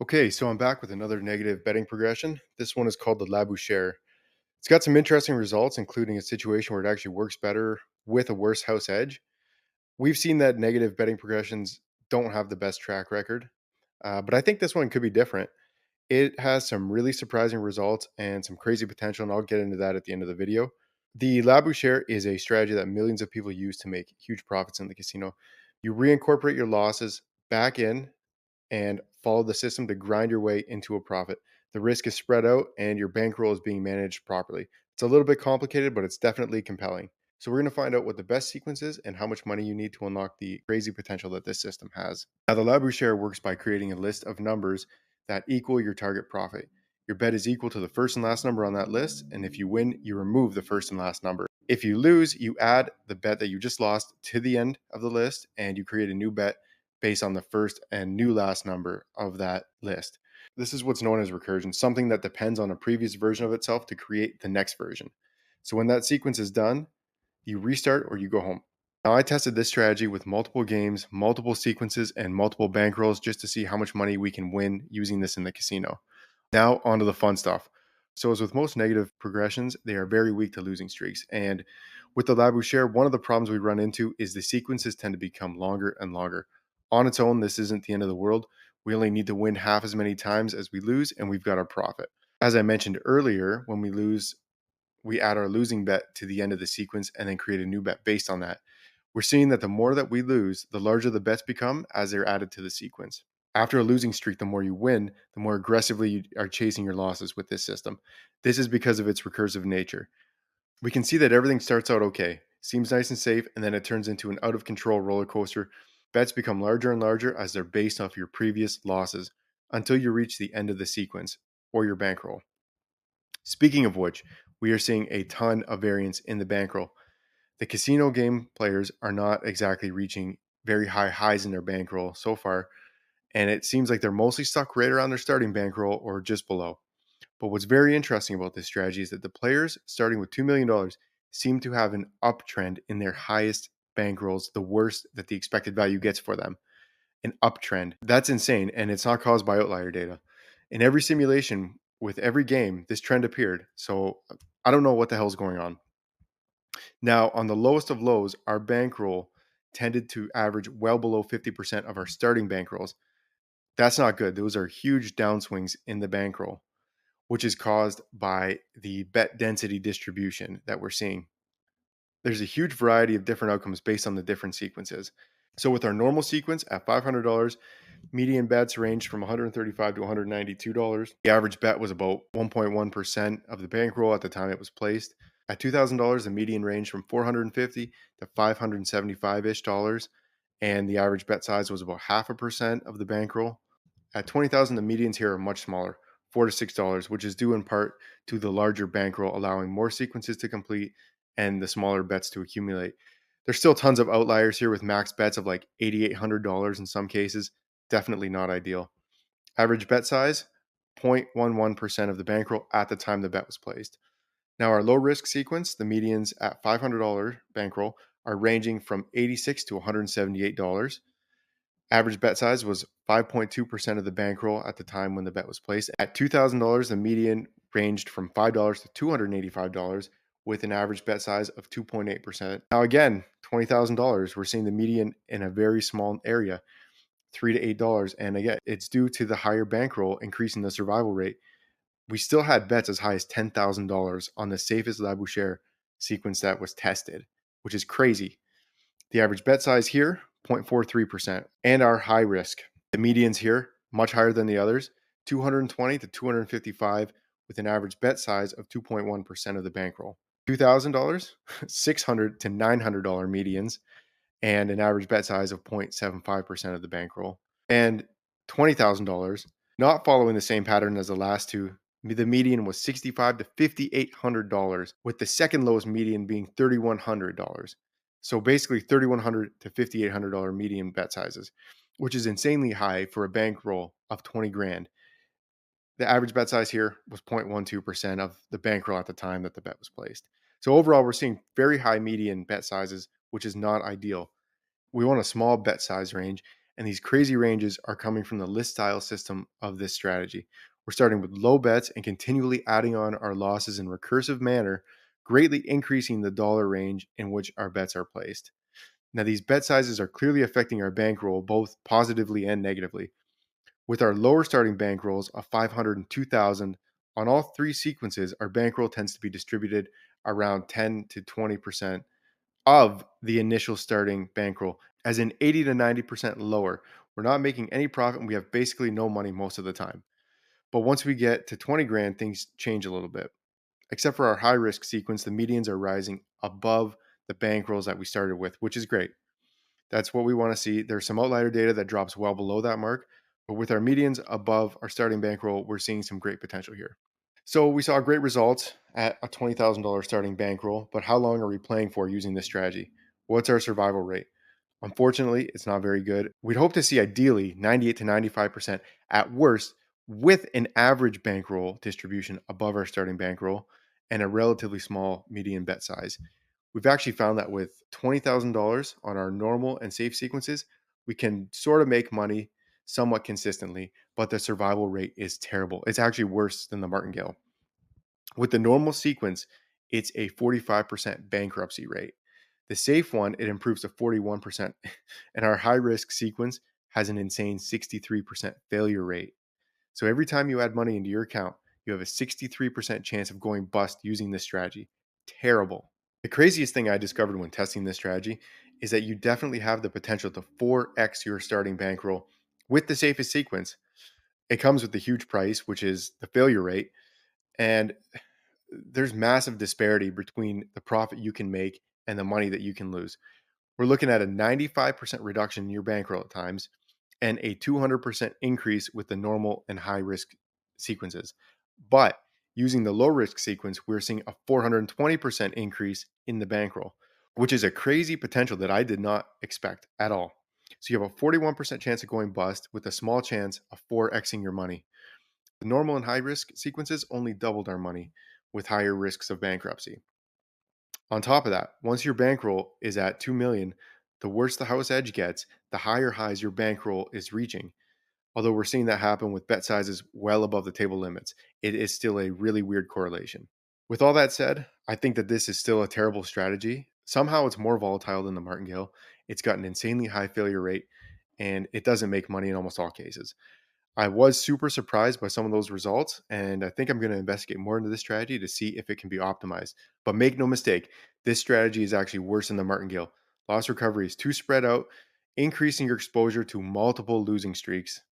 Okay, so I'm back with another negative betting progression. This one is called the Labouchere. It's got some interesting results, including a situation where it actually works better with a worse house edge. We've seen that negative betting progressions don't have the best track record, but I think this one could be different. It has some really surprising results and some crazy potential, and I'll get into that at the end of the video. The Labouchere is a strategy that millions of people use to make huge profits in the casino. You reincorporate your losses back in and follow the system to grind your way into a profit. The risk is spread out and your bankroll is being managed properly. It's a little bit complicated, but it's definitely compelling. So, we're going to find out what the best sequence is and how much money you need to unlock the crazy potential that this system has. Now, the Labouchere works by creating a list of numbers that equal your target profit. Your bet is equal to the first and last number on that list, and if you win, you remove the first and last number. If you lose, you add the bet that you just lost to the end of the list and you create a new bet based on the first and new last number of that list. This is what's known as recursion, something that depends on a previous version of itself to create the next version. So when that sequence is done, you restart or you go home. Now, I tested this strategy with multiple games, multiple sequences, and multiple bankrolls just to see how much money we can win using this in the casino. Now, on to the fun stuff. So, as with most negative progressions, they are very weak to losing streaks. And with the Labouchere, one of the problems we run into is the sequences tend to become longer and longer. On its own, this isn't the end of the world. We only need to win half as many times as we lose, and we've got our profit. As I mentioned earlier, when we lose, we add our losing bet to the end of the sequence and then create a new bet based on that. We're seeing that the more that we lose, the larger the bets become as they're added to the sequence. After a losing streak, the more you win, the more aggressively you are chasing your losses with this system. This is because of its recursive nature. We can see that everything starts out okay, seems nice and safe, and then it turns into an out of control roller coaster. Bets become larger and larger as they're based off your previous losses until you reach the end of the sequence or your bankroll. Speaking of which, we are seeing a ton of variance in the bankroll. The casino game players are not exactly reaching very high highs in their bankroll so far, and it seems like they're mostly stuck right around their starting bankroll or just below. But what's very interesting about this strategy is that the players starting with $2 million seem to have an uptrend in their highest bankrolls, the worst that the expected value gets for them. An uptrend. That's insane, and it's not caused by outlier data. In every simulation, with every game, this trend appeared. So I don't know what the hell's going on. Now, on the lowest of lows, our bankroll tended to average well below 50% of our starting bankrolls. That's not good. Those are huge downswings in the bankroll, which is caused by the bet density distribution that we're seeing. There's a huge variety of different outcomes based on the different sequences. So, with our normal sequence at $500, median bets ranged from $135 to $192. The average bet was about 1.1% of the bankroll at the time it was placed. At $2,000, the median ranged from 450 to 575 ish dollars, and the average bet size was about 0.5% of the bankroll. At 20,000, the medians here are much smaller, $4 to $6, which is due in part to the larger bankroll allowing more sequences to complete and the smaller bets to accumulate. There's still tons of outliers here with max bets of like $8,800 in some cases. Definitely not ideal. Average bet size 0.11% of the bankroll at the time the bet was placed. Now, our low risk sequence, the medians at $500 bankroll, are ranging from $86 to $178. Average bet size was 5.2% of the bankroll at the time when the bet was placed. At $2,000, the median ranged from $5 to $285 with an average bet size of 2.8%. Now, again, $20,000, we're seeing the median in a very small area, $3 to $8. And again, it's due to the higher bankroll increasing the survival rate. We still had bets as high as $10,000 on the safest Labouchere sequence that was tested, which is crazy. The average bet size here, 0.43%, and our high risk. The medians here, much higher than the others, 220 to 255 with an average bet size of 2.1% of the bankroll. $2,000, $600 to $900 medians, and an average bet size of 0.75% of the bankroll. And $20,000, not following the same pattern as the last two, the median was $6,500 to $5,800, with the second lowest median being $3,100. So basically $3,100 to $5,800 median bet sizes, which is insanely high for a bankroll of 20 grand. The average bet size here was 0.12% of the bankroll at the time that the bet was placed. So overall, we're seeing very high median bet sizes, which is not ideal. We want a small bet size range, And these crazy ranges are coming from the list style system of this strategy. We're starting with low bets and continually adding on our losses in recursive manner, greatly increasing the dollar range in which our bets are placed. Now, these bet sizes are clearly affecting our bankroll both positively and negatively. With our lower starting bankrolls of 500 and 2,000, on all three sequences, our bankroll tends to be distributed around 10 to 20% of the initial starting bankroll, as in 80 to 90% lower. We're not making any profit and we have basically no money most of the time. But once we get to 20 grand, things change a little bit. Except for our high risk sequence, the medians are rising above the bankrolls that we started with, which is great. That's what we want to see. There's some outlier data that drops well below that mark, but with our medians above our starting bankroll, we're seeing some great potential here. So we saw great results at a $20,000 starting bankroll, but how long are we playing for using this strategy? What's our survival rate? Unfortunately, it's not very good. We'd hope to see ideally 98 to 95% at worst with an average bankroll distribution above our starting bankroll and a relatively small median bet size. We've actually found that with $20,000 on our normal and safe sequences, we can sort of make money somewhat consistently, but the survival rate is terrible. It's actually worse than the martingale. With the normal sequence, it's a 45% bankruptcy rate. The safe one, it improves to 41%. And our high risk sequence has an insane 63% failure rate. So every time you add money into your account, you have a 63% chance of going bust using this strategy. Terrible. The craziest thing I discovered when testing this strategy is that you definitely have the potential to 4x your starting bankroll with the safest sequence. It comes with the huge price, which is the failure rate. And there's massive disparity between the profit you can make and the money that you can lose. We're looking at a 95% reduction in your bankroll at times and a 200% increase with the normal and high risk sequences. But using the low risk sequence, we're seeing a 420% increase in the bankroll, which is a crazy potential that I did not expect at all. So you have a 41% chance of going bust with a small chance of 4xing your money. The normal and high risk sequences only doubled our money with higher risks of bankruptcy. On top of that, once your bankroll is at 2 million, the worse the house edge gets, the higher highs your bankroll is reaching. Although we're seeing that happen with bet sizes well above the table limits, it is still a really weird correlation. With all that said, I think that this is still a terrible strategy. Somehow it's more volatile than the martingale. It's got an insanely high failure rate and it doesn't make money in almost all cases. I was super surprised by some of those results, and I think I'm going to investigate more into this strategy to see if it can be optimized. But make no mistake, this strategy is actually worse than the martingale. Loss recovery is too spread out, increasing your exposure to multiple losing streaks.